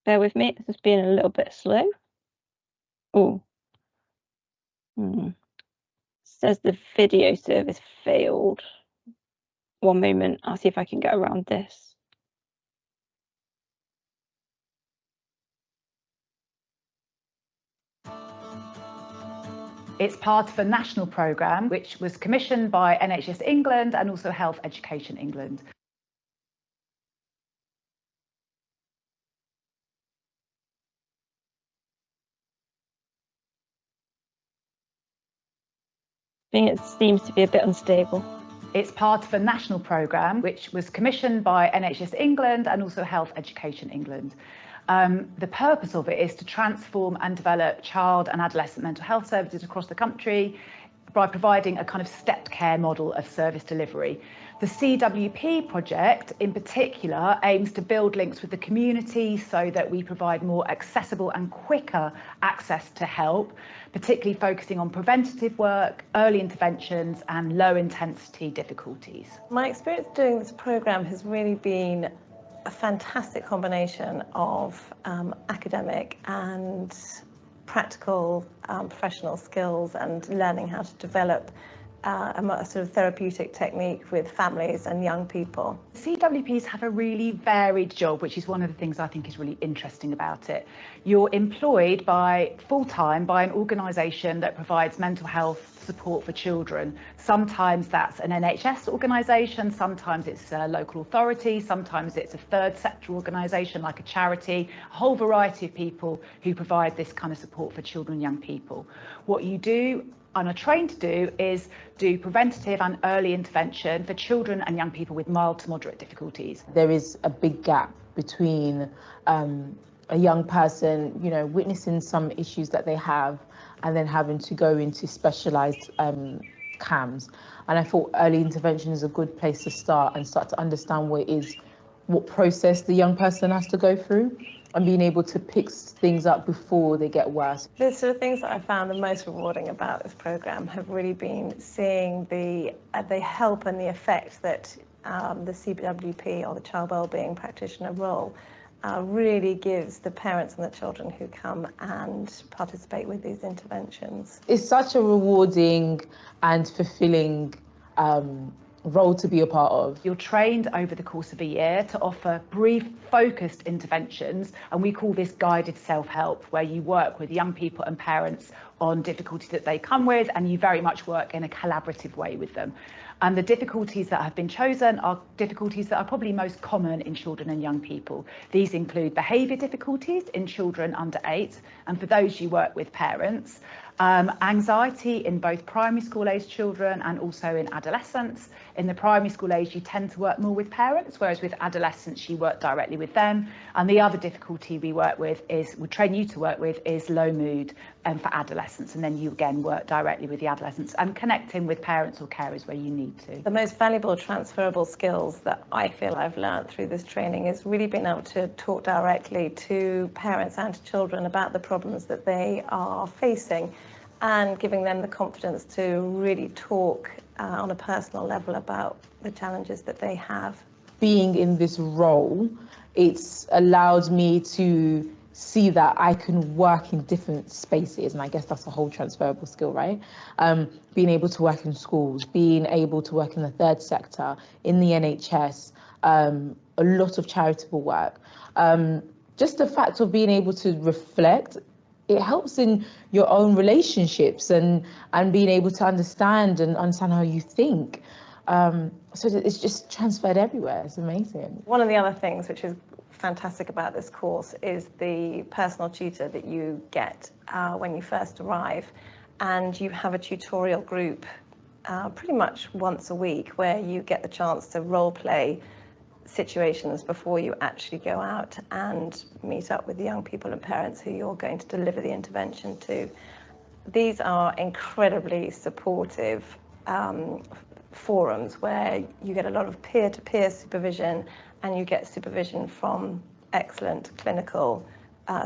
Bear with me, it's just being a little bit slow. Oh. Says the video service failed. One moment, I'll see if I can get around this. It's part of a national programme which was commissioned by NHS England and also Health Education England. I think it seems to be a bit unstable. It's part of a national programme which was commissioned by NHS England and also Health Education England. The purpose of it is to transform and develop child and adolescent mental health services across the country by providing a kind of stepped care model of service delivery. The CWP project in particular aims to build links with the community so that we provide more accessible and quicker access to help, particularly focusing on preventative work, early interventions and low intensity difficulties. My experience doing this programme has really been a fantastic combination of academic and practical professional skills and learning how to develop a sort of therapeutic technique with families and young people. CWPs have a really varied job, which is one of the things I think is really interesting about it. You're employed full-time by an organisation that provides mental health support for children. Sometimes that's an NHS organisation, sometimes it's a local authority, sometimes it's a third sector organisation like a charity, a whole variety of people who provide this kind of support for children and young people. What you do and are trained to do is do preventative and early intervention for children and young people with mild to moderate difficulties. There is a big gap between a young person, you know, witnessing some issues that they have and then having to go into specialised CAMs. And I thought early intervention is a good place to start to understand what process the young person has to go through and being able to pick things up before they get worse. The sort of things that I found the most rewarding about this programme have really been seeing the help and the effect that the CWP or the child wellbeing practitioner role really gives the parents and the children who come and participate with these interventions. It's such a rewarding and fulfilling role to be a part of. You're trained over the course of a year to offer brief, focused interventions, and we call this guided self-help, where you work with young people and parents on difficulties that they come with, and you very much work in a collaborative way with them. And the difficulties that have been chosen are difficulties that are probably most common in children and young people. These include behaviour difficulties in children under 8, and for those you work with parents, anxiety in both primary school age children and also in adolescents. In the primary school age, you tend to work more with parents, whereas with adolescents, you work directly with them. And the other difficulty we train you to work with is low mood for adolescents. And then you again work directly with the adolescents and connecting with parents or carers where you need to. The most valuable transferable skills that I feel I've learned through this training is really being able to talk directly to parents and to children about the problems that they are facing, and giving them the confidence to really talk on a personal level about the challenges that they have. Being in this role, it's allowed me to see that I can work in different spaces, and I guess that's a whole transferable skill, right? Being able to work in schools, being able to work in the third sector, in the NHS, a lot of charitable work. Just the fact of being able to reflect, it helps in your own relationships and being able to understand how you think. So it's just transferred everywhere. It's amazing. One of the other things which is fantastic about this course is the personal tutor that you get when you first arrive, and you have a tutorial group pretty much once a week where you get the chance to role play situations before you actually go out and meet up with the young people and parents who you're going to deliver the intervention to. These are incredibly supportive forums where you get a lot of peer-to-peer supervision, and you get supervision from excellent clinical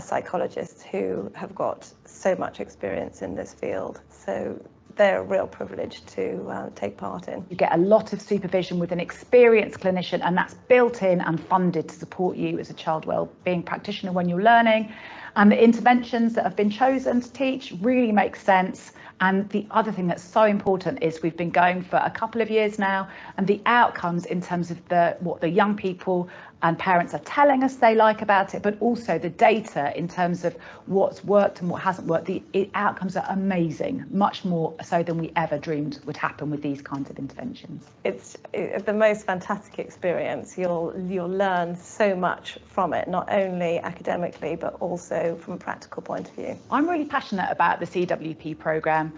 psychologists who have got so much experience in this field. So they're a real privilege to take part in. You get a lot of supervision with an experienced clinician, and that's built in and funded to support you as a child wellbeing practitioner when you're learning. And the interventions that have been chosen to teach really make sense And the other thing that's so important is we've been going for a couple of years now, and the outcomes in terms of what the young people and parents are telling us they like about it, but also the data in terms of what's worked and what hasn't worked. The outcomes are amazing, much more so than we ever dreamed would happen with these kinds of interventions. It's the most fantastic experience. You'll learn so much from it, not only academically, but also from a practical point of view. I'm really passionate about the CWP programme.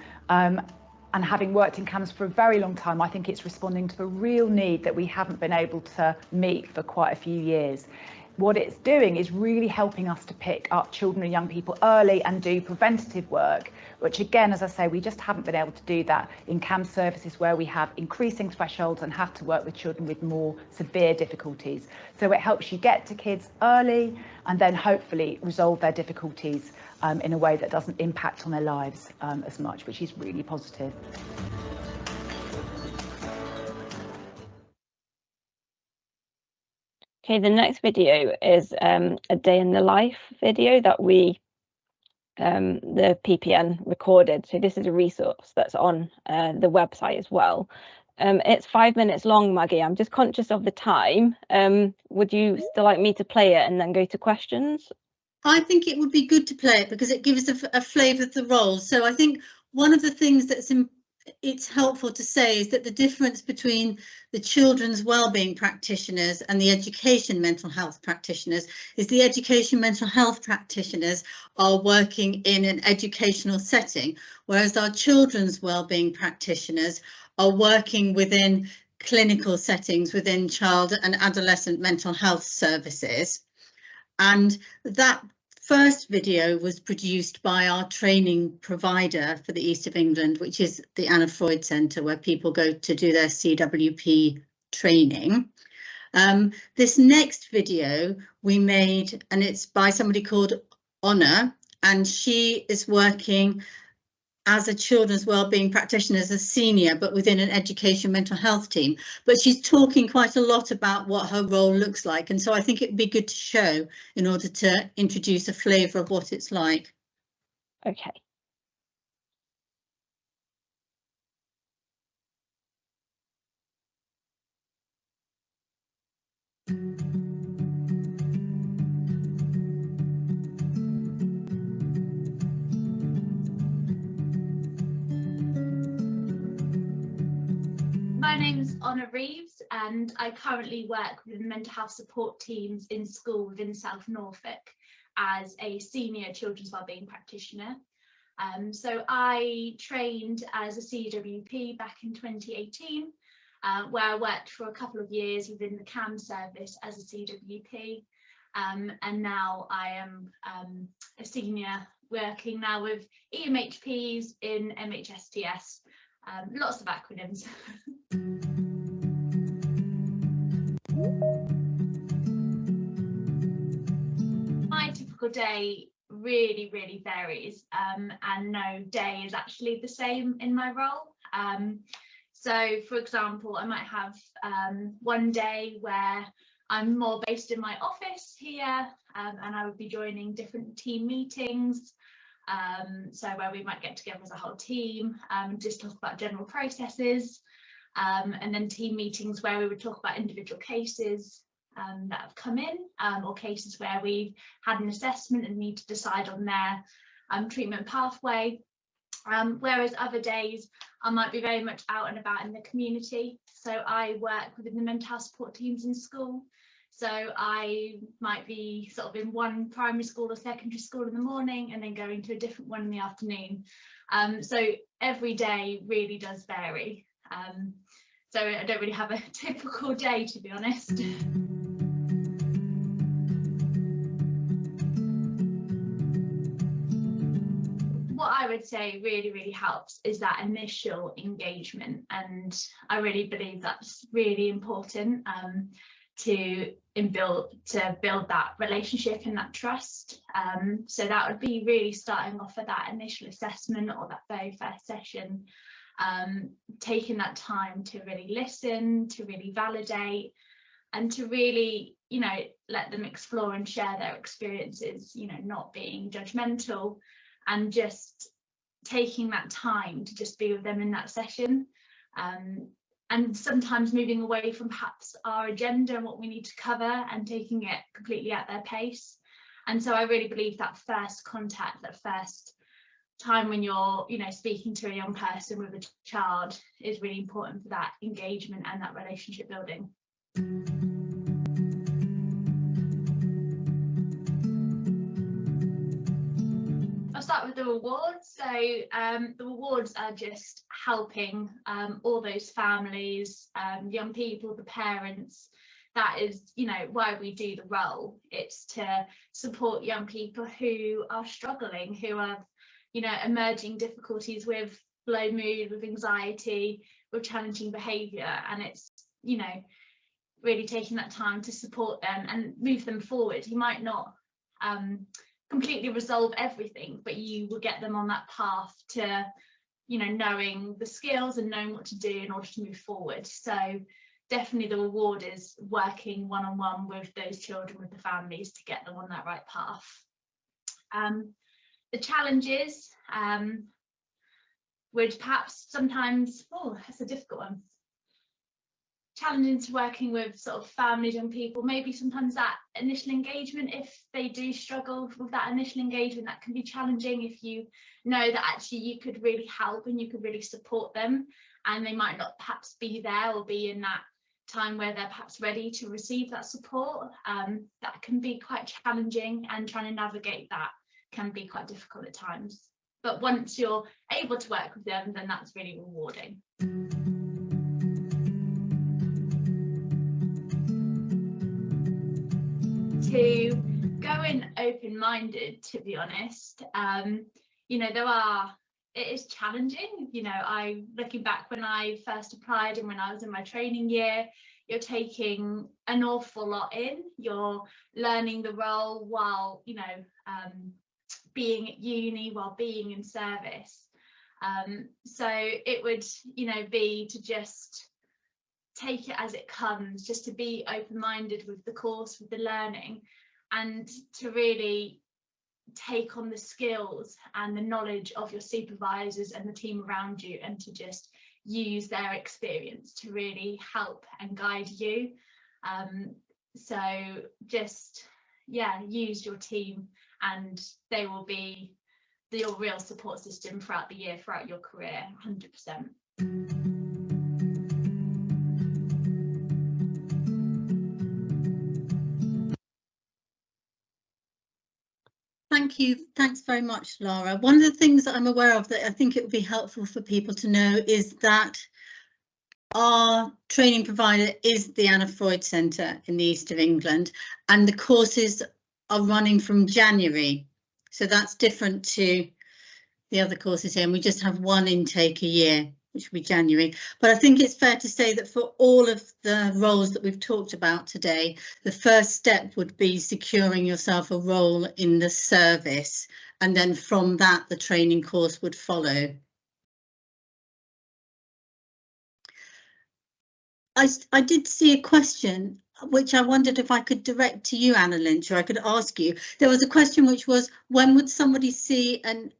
And having worked in CAMS for a very long time, I think it's responding to a real need that we haven't been able to meet for quite a few years. What it's doing is really helping us to pick up children and young people early and do preventative work, which again, as I say, we just haven't been able to do that in CAMS services where we have increasing thresholds and have to work with children with more severe difficulties. So it helps you get to kids early and then hopefully resolve their difficulties in a way that doesn't impact on their lives as much, which is really positive. Okay, the next video is a day in the life video that we, the PPN recorded. So this is a resource that's on the website as well. It's 5 minutes long, Maggie. I'm just conscious of the time. Would you still like me to play it and then go to questions? I think it would be good to play it because it gives a flavour of the role. So I think one of the things it's helpful to say is that the difference between the children's wellbeing practitioners and the education mental health practitioners is the education mental health practitioners are working in an educational setting, whereas our children's wellbeing practitioners are working within clinical settings within child and adolescent mental health services. And that first video was produced by our training provider for the East of England, which is the Anna Freud Centre, where people go to do their CWP training. This next video we made, and it's by somebody called Honor, and she is working as a children's wellbeing practitioner, as a senior, but within an education mental health team. But she's talking quite a lot about what her role looks like. And so I think it'd be good to show in order to introduce a flavour of what it's like. Okay. My name is Honor Reeves and I currently work with mental health support teams in school within South Norfolk as a senior children's wellbeing practitioner. So I trained as a CWP back in 2018, where I worked for a couple of years within the CAMS service as a CWP. And now I am a senior working now with EMHPs in MHSTS. Lots of acronyms. My typical day really varies, and no day is actually the same in my role. So for example, I might have one day where I'm more based in my office here, and I would be joining different team meetings. So where we might get together as a whole team, just talk about general processes, and then team meetings where we would talk about individual cases that have come in, or cases where we've had an assessment and need to decide on their treatment pathway. Whereas other days I might be very much out and about in the community. So I work within the mental health support teams in school. So I might be sort of in one primary school or secondary school in the morning and then going to a different one in the afternoon. So every day really does vary. So I don't really have a typical day, to be honest. What I would say really helps is that initial engagement, and I really believe that's really important. To build that relationship and that trust. So that would be really starting off at that initial assessment or that very first session, taking that time to really listen, to really validate, and to really, let them explore and share their experiences, not being judgmental, and just taking that time to just be with them in that session, and sometimes moving away from perhaps our agenda and what we need to cover and taking it completely at their pace. And so I really believe that first contact, that first time when you're, you know, speaking to a young person with a child is really important for that engagement and that relationship building. I'll start with the rewards. So the rewards are just helping all those families, young people, the parents. That is, you know, why we do the role. It's to support young people who are struggling, who have, you know, emerging difficulties with low mood, with anxiety, with challenging behaviour. And it's, you know, really taking that time to support them and move them forward. You might not completely resolve everything, but you will get them on that path to, you know, knowing the skills and knowing what to do in order to move forward. So definitely the reward is working one-on-one with those children, with the families, to get them on that right path. The challenges would perhaps sometimes, oh, that's a difficult one. Challenging to working with sort of families and people, maybe sometimes that initial engagement, if they do struggle with that initial engagement, that can be challenging if you know that actually you could really help and you could really support them, and they might not perhaps be there or be in that time where they're perhaps ready to receive that support. That can be quite challenging, and trying to navigate that can be quite difficult at times. But once you're able to work with them, then that's really rewarding. To go in open-minded, to be honest, you know, it is challenging. You know, looking back when I first applied and when I was in my training year, you're taking an awful lot in. You're learning the role while, you know, being at uni, while being in service. So it would, you know, be to just take it as it comes, just to be open-minded with the course, with the learning, and to really take on the skills and the knowledge of your supervisors and the team around you, and to just use their experience to really help and guide you. So just, yeah, use your team, and they will be your real support system throughout the year, throughout your career, 100%. Thank you. Thanks very much, Laura. One of the things that I'm aware of that I think it would be helpful for people to know is that our training provider is the Anna Freud Centre in the east of England, and the courses are running from January. So that's different to the other courses here, and we just have one intake a year, which will be January. But I think it's fair to say that for all of the roles that we've talked about today, the first step would be securing yourself a role in the service, and then from that the training course would follow. I did see a question which I wondered if I could direct to you, Anna Lynch, or I could ask you. There was a question which was, when would somebody see an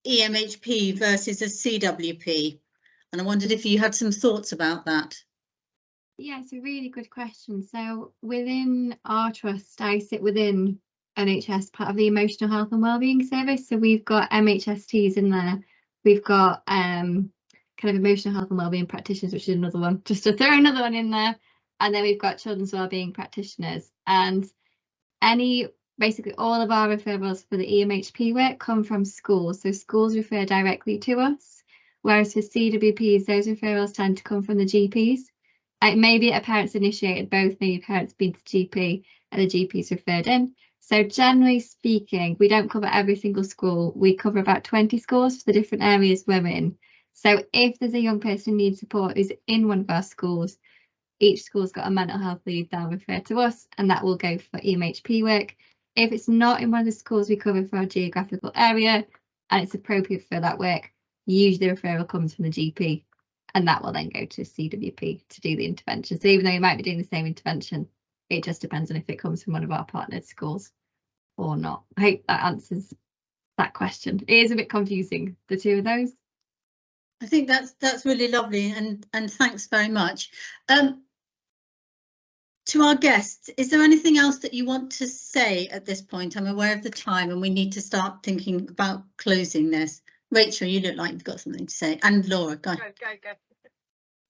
EMHP versus a CWP? And I wondered if you had some thoughts about that. Yeah, it's a really good question. So within our trust, I sit within NHS, part of the Emotional Health and Wellbeing Service. So we've got MHSTs in there. We've got kind of emotional health and wellbeing practitioners, which is another one, just to throw another one in there. And then we've got children's wellbeing practitioners, and basically all of our referrals for the EMHP work come from schools. So schools refer directly to us, whereas for CWPs, those referrals tend to come from the GPs. It may be a parent's initiated both, maybe parents been to GP and the GP's referred in. So generally speaking, we don't cover every single school. We cover about 20 schools for the different areas we're in. So if there's a young person who needs support who's in one of our schools, each school's got a mental health lead, they'll refer to us, and that will go for EMHP work. If it's not in one of the schools we cover for our geographical area and it's appropriate for that work, usually the referral comes from the GP, and that will then go to CWP to do the intervention. So even though you might be doing the same intervention, it just depends on if it comes from one of our partnered schools or not. I hope that answers that question. It is a bit confusing, the two of those. I think that's really lovely, and thanks very much. To our guests, is there anything else that you want to say at this point? I'm aware of the time and we need to start thinking about closing this. Rachel, you look like you've got something to say, and Laura, go. Go.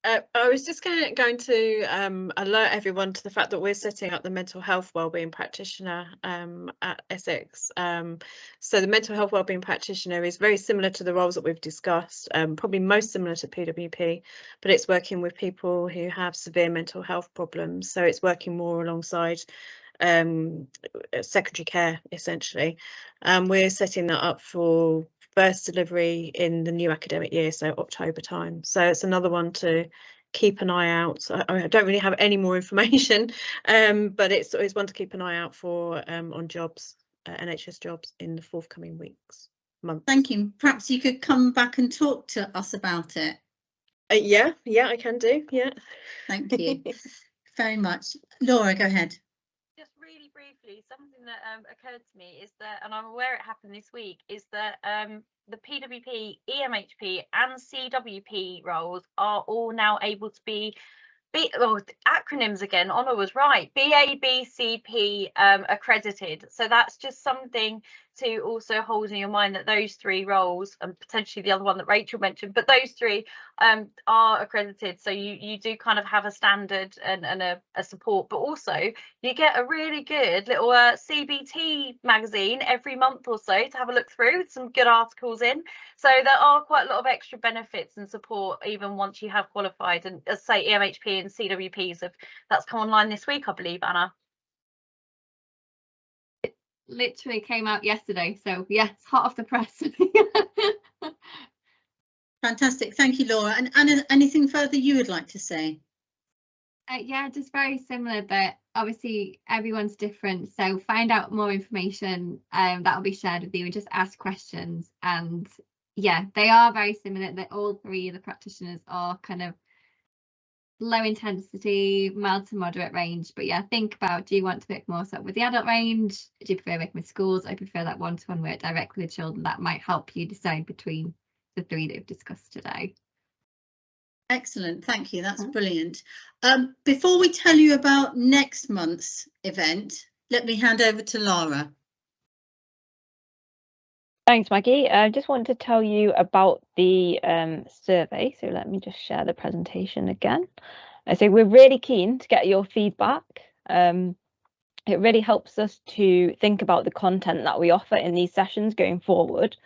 I was just going to alert everyone to the fact that we're setting up the mental health wellbeing practitioner at Essex. So the mental health wellbeing practitioner is very similar to the roles that we've discussed, probably most similar to PWP, but it's working with people who have severe mental health problems. So it's working more alongside secondary care, essentially. We're setting that up for first delivery in the new academic year, so October time. So it's another one to keep an eye out. I don't really have any more information, but it's one to keep an eye out for on jobs, NHS jobs in the forthcoming weeks, months. Thank you. Perhaps you could come back and talk to us about it. Yeah, I can do. Yeah. Thank you very much. Laura, go ahead. Just really briefly, something that occurred to me is that, and I'm aware it happened this week, is that the PWP, EMHP and CWP roles are all now able to be acronyms again. Honor was right. BABCP accredited. So that's just something to also hold in your mind, that those three roles, and potentially the other one that Rachel mentioned, but those three are accredited. So you do kind of have a standard and a support, but also you get a really good little CBT magazine every month or so to have a look through, with some good articles in. So there are quite a lot of extra benefits and support even once you have qualified. And as I say, EMHP and CWPs that's come online this week, I believe, Anna. It literally came out yesterday, so yeah, it's hot off the press. Fantastic, thank you, Laura. And Anna, anything further you would like to say? Yeah, just very similar, but obviously everyone's different, so find out more information that will be shared with you, and just ask questions. And yeah, they are very similar, that all three of the practitioners are kind of low intensity, mild to moderate range. But yeah, think about, do you want to work more so with the adult range? Do you prefer working with schools? I prefer that one-to-one work directly with children. That might help you decide between the three that we've discussed today. Excellent, thank you, that's brilliant. Before we tell you about next month's event, let me hand over to Laura. Thanks, Maggie. I just want to tell you about the survey. So let me just share the presentation again. So we're really keen to get your feedback. It really helps us to think about the content that we offer in these sessions going forward.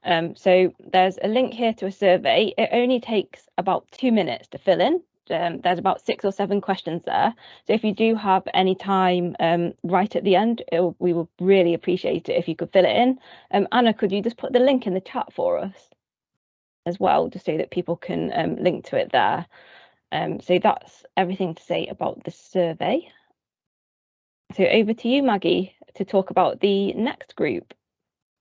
So there's a link here to a survey. It only takes about 2 minutes to fill in. There's about 6 or 7 questions there. So if you do have any time right at the end, we would really appreciate it if you could fill it in. Anna, could you just put the link in the chat for us as well, just so that people can link to it there. So that's everything to say about the survey. So over to you, Maggie, to talk about the next group.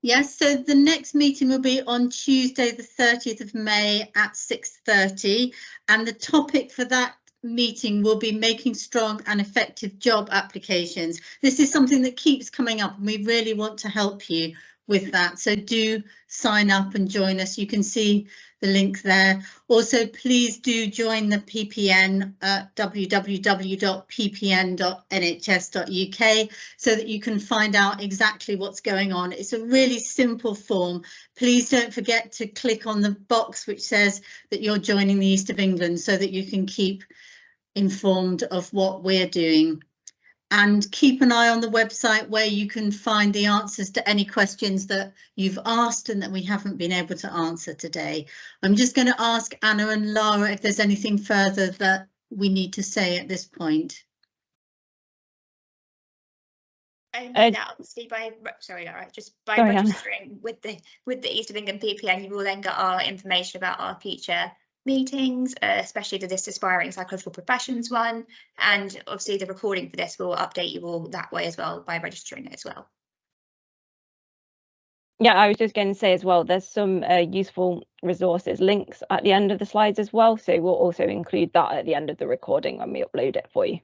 Yes, so the next meeting will be on Tuesday, the 30th of May at 6:30, and the topic for that meeting will be making strong and effective job applications. This is something that keeps coming up, and we really want to help you with that. So do sign up and join us. You can see the link there. Also, please do join the PPN at www.ppn.nhs.uk so that you can find out exactly what's going on. It's a really simple form. Please don't forget to click on the box which says that you're joining the East of England so that you can keep informed of what we're doing. And keep an eye on the website where you can find the answers to any questions that you've asked and that we haven't been able to answer today. I'm just going to ask Anna and Lara if there's anything further that we need to say at this point. Obviously by registering with the East of England PPN, you will then get our information about our future meetings, especially the This Aspiring Psychological Professions one, and obviously the recording for this will update you all that way as well by registering it as well. Yeah, I was just going to say as well, there's some useful resources links at the end of the slides as well, so we'll also include that at the end of the recording when we upload it for you.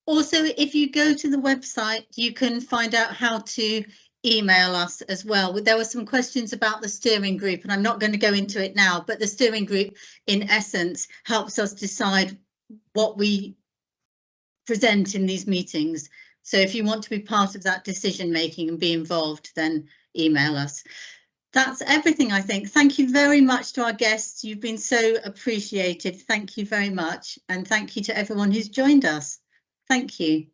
Also, if you go to the website, you can find out how to email us as well. There were some questions about the steering group, and I'm not going to go into it now, but the steering group in essence helps us decide what we present in these meetings. So if you want to be part of that decision making and be involved, then email us. That's everything, I think. Thank you very much to our guests. You've been so appreciated. Thank you very much. And thank you to everyone who's joined us. Thank you.